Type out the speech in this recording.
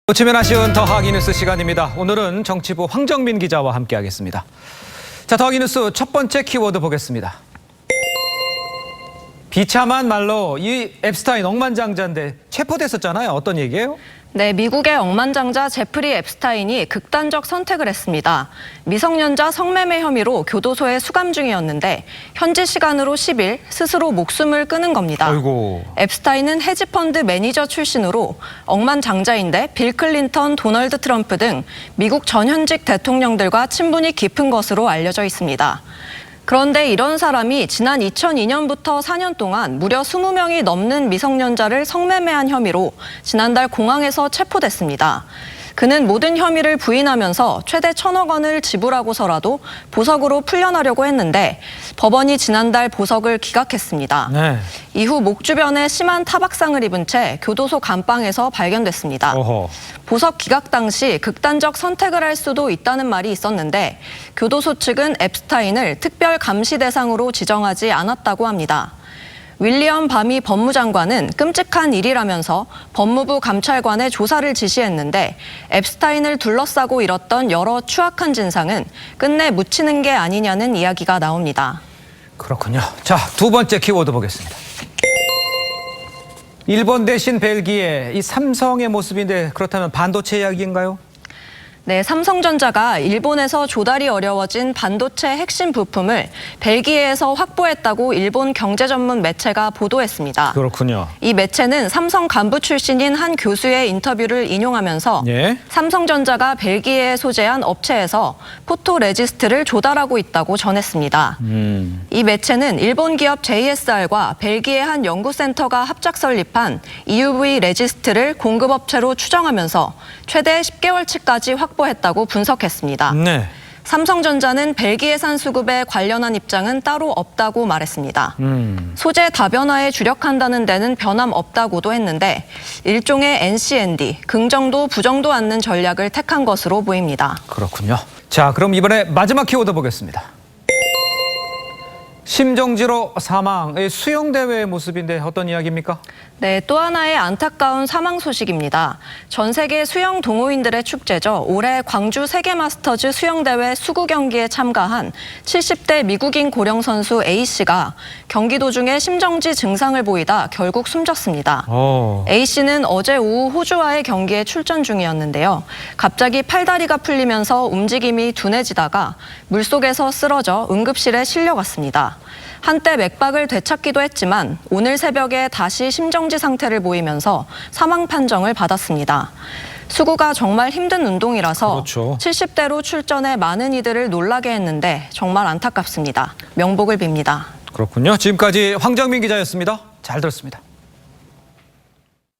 놓치면 아쉬운 더하기 뉴스 시간입니다. 오늘은 정치부 황정민 기자와 함께하겠습니다. 자, 더하기 뉴스 첫 번째 키워드 보겠습니다. 비참한 말로 이 앱스타인 억만장자인데 체포됐었잖아요. 어떤 얘기예요? 네, 미국의 억만장자 제프리 앱스타인이 극단적 선택을 했습니다. 미성년자 성매매 혐의로 교도소에 수감 중이었는데 현지 시간으로 10일 스스로 목숨을 끊은 겁니다. 아이고. 앱스타인은 헤지펀드 매니저 출신으로 억만장자인데 빌 클린턴, 도널드 트럼프 등 미국 전현직 대통령들과 친분이 깊은 것으로 알려져 있습니다. 그런데 이런 사람이 지난 2002년부터 4년 동안 무려 20명이 넘는 미성년자를 성매매한 혐의로 지난달 공항에서 체포됐습니다. 그는 모든 혐의를 부인하면서 최대 1,000억 원을 지불하고서라도 보석으로 풀려나려고 했는데 법원이 지난달 보석을 기각했습니다. 네. 이후 목 주변에 심한 타박상을 입은 채 교도소 감방에서 발견됐습니다. 어허. 보석 기각 당시 극단적 선택을 할 수도 있다는 말이 있었는데 교도소 측은 앱스타인을 특별 감시 대상으로 지정하지 않았다고 합니다. 윌리엄 바미 법무장관은 끔찍한 일이라면서 법무부 감찰관에 조사를 지시했는데 앱스타인을 둘러싸고 일었던 여러 추악한 진상은 끝내 묻히는 게 아니냐는 이야기가 나옵니다. 그렇군요. 자, 두 번째 키워드 보겠습니다. 일본 대신 벨기에, 이 삼성의 모습인데 그렇다면 반도체 이야기인가요? 네, 삼성전자가 일본에서 조달이 어려워진 반도체 핵심 부품을 벨기에에서 확보했다고 일본 경제 전문 매체가 보도했습니다. 그렇군요. 이 매체는 삼성 간부 출신인 한 교수의 인터뷰를 인용하면서 예? 삼성전자가 벨기에에 소재한 업체에서 포토레지스트를 조달하고 있다고 전했습니다. 이 매체는 일본 기업 JSR과 벨기에 한 연구센터가 합작 설립한 EUV 레지스트를 공급업체로 추정하면서 최대 10개월치까지 확보했다고 분석했습니다. 네. 삼성전자는 벨기에산 수급에 관련한 입장은 따로 없다고 말했습니다. 소재 다변화에 주력한다는 데는 변함없다고도 했는데 일종의 NCND, 긍정도 부정도 않는 전략을 택한 것으로 보입니다. 그렇군요. 자, 그럼 이번에 마지막 키워드 보겠습니다. 심정지로 사망, 수영대회의 모습인데 어떤 이야기입니까? 네, 또 하나의 안타까운 사망 소식입니다. 전 세계 수영 동호인들의 축제죠. 올해 광주 세계마스터즈 수영대회 수구 경기에 참가한 70대 미국인 고령 선수 A씨가 경기 도중에 심정지 증상을 보이다 결국 숨졌습니다. A씨는 어제 오후 호주와의 경기에 출전 중이었는데요. 갑자기 팔다리가 풀리면서 움직임이 둔해지다가 물속에서 쓰러져 응급실에 실려갔습니다. 한때 맥박을 되찾기도 했지만 오늘 새벽에 다시 심정지 상태를 보이면서 사망 판정을 받았습니다. 수구가 정말 힘든 운동이라서 그렇죠. 70대로 출전해 많은 이들을 놀라게 했는데 정말 안타깝습니다. 명복을 빕니다. 그렇군요. 지금까지 황정민 기자였습니다. 잘 들었습니다.